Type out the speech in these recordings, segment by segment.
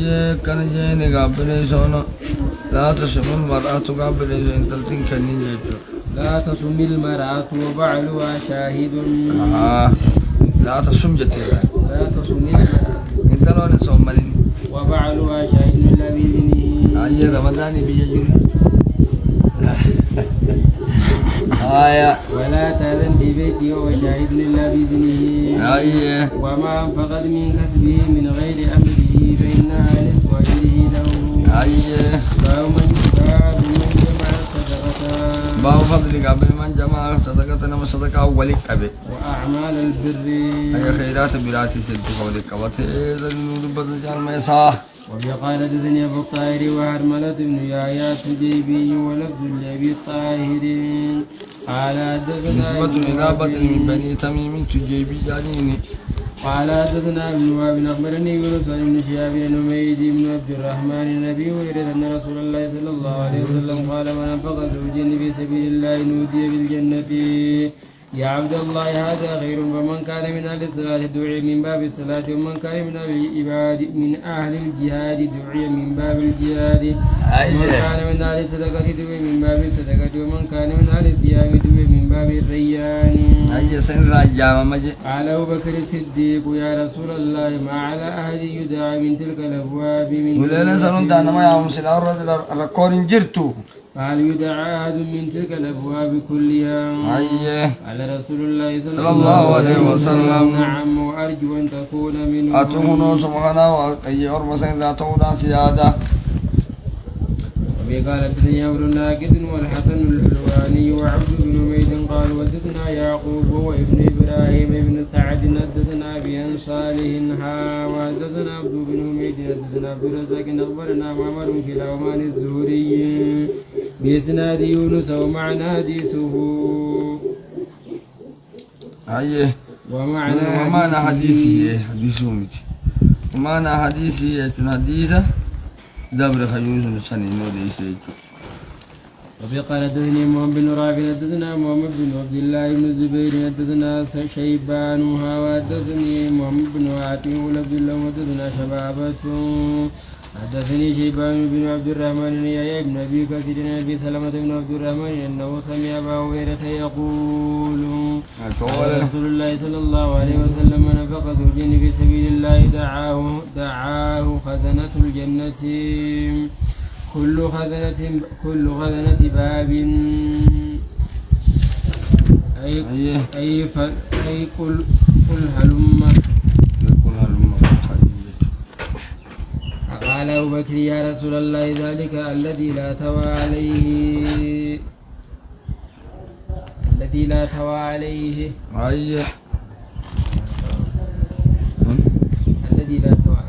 أي كان جيني قابل سونا لا تصم المرأة قابل إن تلتين كنين جيتو لا تصم المرأة وبعلها شاهد لا تصم جتيرا لا تصم المرأة انت لو نصوم مالين وبعلها شاهد إلا بإذنه أي رمضان بيجي ولا تأذن في بيته وشاهد إلا بإذنه وما أنفقت من كسبه من غير أمره فإنها نصف أجره له باب من جمع صدقة باب فضل قبل من جمع صدقة وصدقة أولك قبل وأعمال البر أي خيرات براتي سلطة أولك قبل ذنور بدل ما يصاح وبقال حدثني أبو الطاهر وهرملة بن يحيى التجيبي ولفظ لأبي الطاهر قال حدثنا نسبة إلى بدر من بني تميم التجيبي جانيني قال حدثنا ابن وهب أخبرني يونس بن شهاب بن حميد بن عبد الرحمن النبي هريرة أن رسول الله صلى الله عليه وسلم قال من أنفق زوجين في سبيل الله نودي بالجنة يا عبد الله هذا خير فمن كان من أهل الصلاة دعي من باب الصلاة ومن كان من أهل الجهاد دعي من باب الجهاد ومن كان من أهل الصدقة دعي من باب الصدقة ومن كان من أهل الصيام دعي من باب الريان قال أبو بكر الصديق يا رسول الله ما على أحد يدعى من تلك الأبواب قال يدعى أحد من تلك الأبواب كلها قال رسول الله صلى الله عليه وسلم نعم وأرجو أن تكون منه أتمنى سبحانه وأي أرمسين لا تودا سيادة وقال الدنيا عمرو ناقد والحسن الحلواني وعبد بن حميد قال ودثنا يعقوب وابن إبراهيم بن سعد حدثنا بن صالح وحدثنا عبد بن حميد حدثنا عبد الرزاق أخبرنا معمر كلاهما عن الزهري بإسناد يونس ومعنى حديثه ومعنى حديثه ومعنى حديثه حديثه دبر خيوز سنين وديس وفي قال حدثني محمد بن رافع حدثنا محمد بن عبد الله بن الزبير حدثنا شيبان وحدثني محمد بن عاتم ولعبد الله حدثنا شبابة حدثني شيبان بن عبد الرحمن يا ابن ابي كثير بن ابي سلمة بن عبد الرحمن انه سمع ابا هريرة يقول قال رسول الله صلى الله عليه وسلم من نفق زوجين في سبيل الله دعاه خزنة الجنة كل خزنة باب أي قل هلم قال أبو بكر يا رسول الله ذلك الذي لا توى عليه الذي لا توى عليه الذي لا توى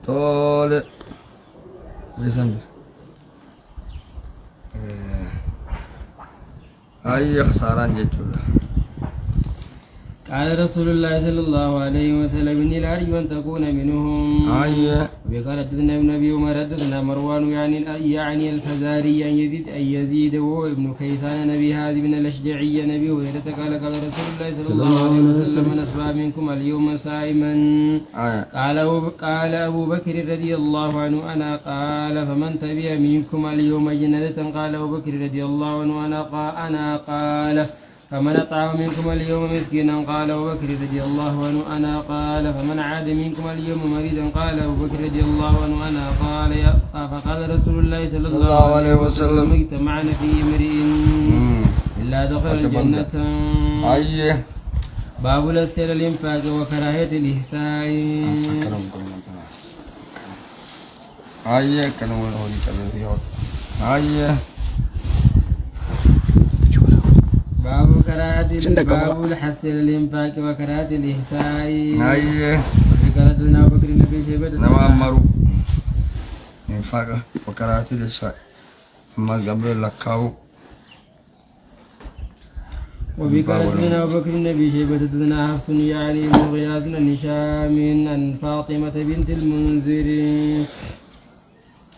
طالع بيسند أي خسارة جتولا قال رسول الله صلى الله عليه وسلم إني لأرجو أن تكون منهم وقال حدثنا ابن أبي عمر حدثنا مروان يعني الفزاري أن يزيد وهو ابن كيسان نبي هذه من الأشجعية نبي هريرة قال رسول الله صلى الله عليه وسلم من أصبح منكم اليوم صائما قال أبو بكر رضي الله عنه أنا قال فمن تبع منكم اليوم جنة قال أبو بكر رضي الله عنه أنا قال فمن أطعم منكم اليوم مسكينا قال أبو بكر رضي الله عنه أنا قال فمن عاد منكم اليوم مريضا قال أبو بكر رضي الله عنه أنا قال فقال رسول الله صلى الله عليه وسلم اجتمعنا في امرئ إلا دخل الجنة باب الأسئلة الإنفاق وكراهية الإحسان باب الحث الإنفاق وكراهة الإحسان وفي قال أبو بكر بن شيبة نعم إنفاق وكراهة الإحسان أما قبل لكاو وفي قال أبو بكر بن شيبة حدثنا حفص يعني بن غياث عن هشام عن فاطمة بنت المنذر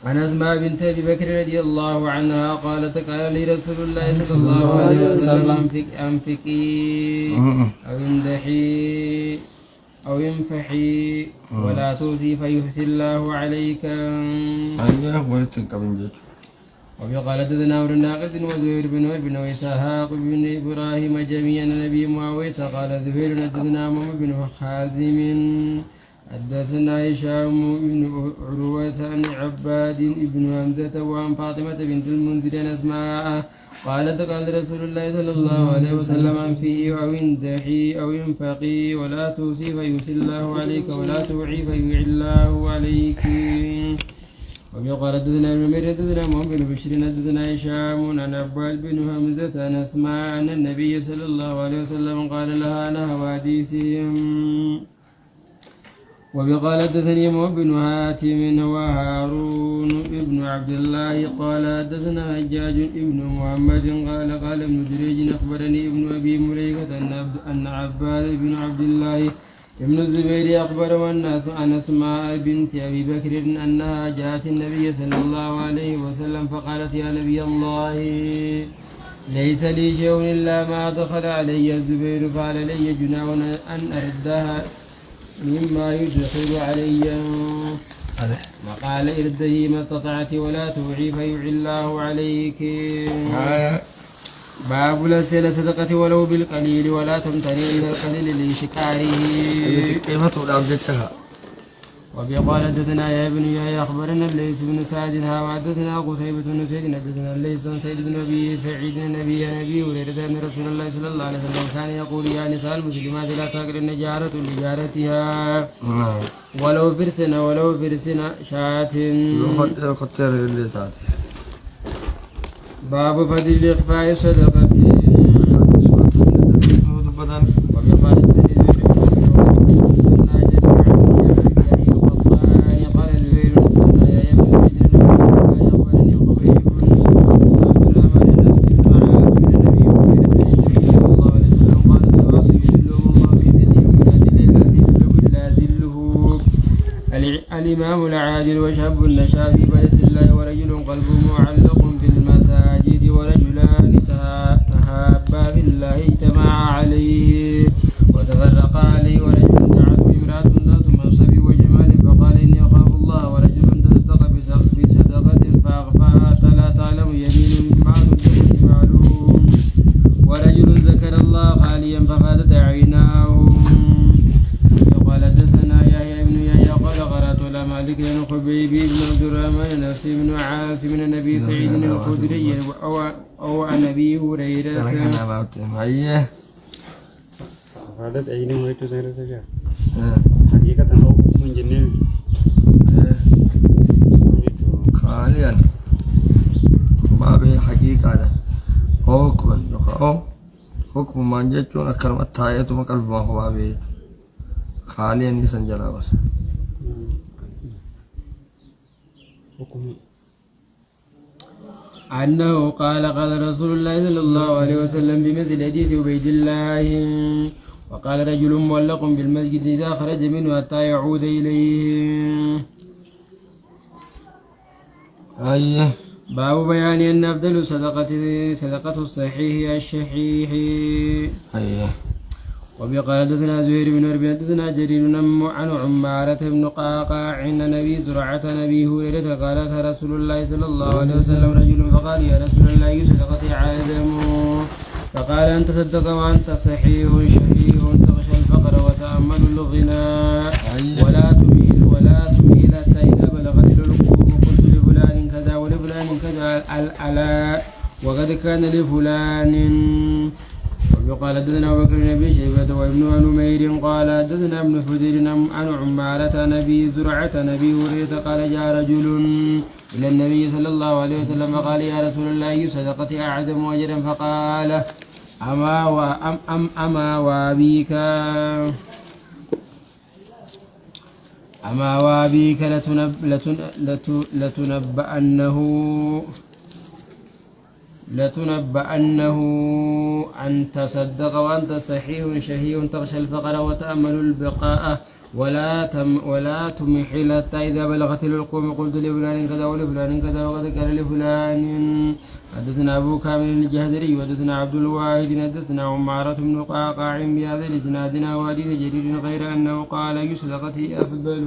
عن أسماء بنت أبي بكر رضي الله عنها قالت قال لي رسول الله صلى الله عليه وسلم أنفقي أو امدحي أو ينفحي ولا توصي فيحسي الله عليك. وقال حدثنا عمرو بن ناقد وزهير بن وإسحاق بن إبراهيم جميعا نبي معاوية قال زهير حدثنا محمد بن حازم حدثنا هشام بن عروة عن عباد بن حمزة وعن فاطمة بنت المنذر عن أسماء قالت قال رسول الله صلى الله عليه وسلم أنفقي أو اندحي أو ينفقي ولا توصي فيوصي الله عليك ولا توعي فيوعي الله عليك. وقال حدثنا ابن نمير حدثنا محمد بن بشير حدثنا هشام عن عباد بن حمزة عن أسماء أن النبي صلى الله عليه وسلم قال لها نحو حديثهم. وقال حدثني محمد بن حاتم وهارون بن عبد الله قال حدثنا حجاج بن محمد قال ابن جريج أخبرني ابن أبي مليكة أن عباد بن عبد الله ابن الزبير أخبر الناس عن أسماء بنت أبي بكر أنها جاءت النبي صلى الله عليه وسلم فقالت يا نبي الله ليس لي شيء إلا ما دخل علي الزبير فعل لي جناح أن أردها مما يدخل علي. وقال ارده ما استطعت ولا توعي فيوعي الله عليك. باب لسل صدقة ولو بالقليل ولا تمتنع إلى القليل لإشكاره. وقال حدثنا يا ابن يحيى أخبرنا الليث بن سعد وحدثنا قتيبة بن سعيد حدثنا الليث بن سعيد بن أبي سعيد النبي هريرة أن رسول الله صلى الله عليه وسلم كان يقول يا نساء المسلمات لا تقرن جارة لجارتها ولو فرسنا شاة. باب فضل الإخفاء صدقة. الإمام العادل وشاب نشا في بيت الله ورجل قلبه معلق في المساجد ورجلان تهابا في الله اجتمعا عليه وتفرقا عليه ورجل دعته امرأة ذات منصب وجمال فقال إني أخاف الله ورجل تصدق بصدقة فأخفاها حتى لا تعلم يمين مما تنفق شماله ورجل ذكر الله خاليا ففادت عيناه. وقال حدثنا يحيى بن يحيى قال قرأت على مالك بن خبيب بن عبد الرحمن نفس بن عاصم من النبي سعيد الخدري أو عن أبي هريرة. فادت عيناه ويتسير سجى حقيقة أو من جنين خاليا باب حقيقة حكم من جتون أكرمت تاية مقلب ما هو بابي خاليا يسنجلا بس أنه قال رسول الله صلى الله عليه وسلم بمثل حديث عبيد الله. وقال رجل مولق بالمسجد إذا خرج منه حتى يعود إليه. باب بيان أن أفضل صدقة الصحيح الشحيح. وقال حدثنا زهير بن حرب حدثنا جرير عن عمارة بن قعقاع عند نبي زرعة نبي هريرة قالت رسول الله صلى الله عليه وسلم رجل فقال يا رسول الله أي صدقة عادم فقال أنت صدق وأنت صحيح شحيح تخشى الفقر وتأمل الغنى ولا تميل حتى إذا بلغت الركوب قلت لفلان كذا ولفلان كذا الألاء وقد كان لفلان. وقال حدثنا أبو بكر بن أبي شيبة وابن نمير قال حدثنا ابن فدير عن عمارة نبي زرعة نبي هريرة قال جاء رجل إلى النبي صلى الله عليه وسلم قال يا رسول الله أي صدقة أعظم أجرا فقال أما وابيك لتنبأنه أن تصدق وأنت صحيح شهي تخشى الفقر وتأمل البقاء ولا تمحل حتى إذا بلغت الحلقوم قلت لفلان كذا ولفلان كذا وقد قال لفلان. حدثنا أبو كامل الجهدري وحدثنا عبد الواحد حدثنا عمارة بن قعقاع بهذا الإسناد وحديث جرير غير أنه قال أي صدقة أفضل.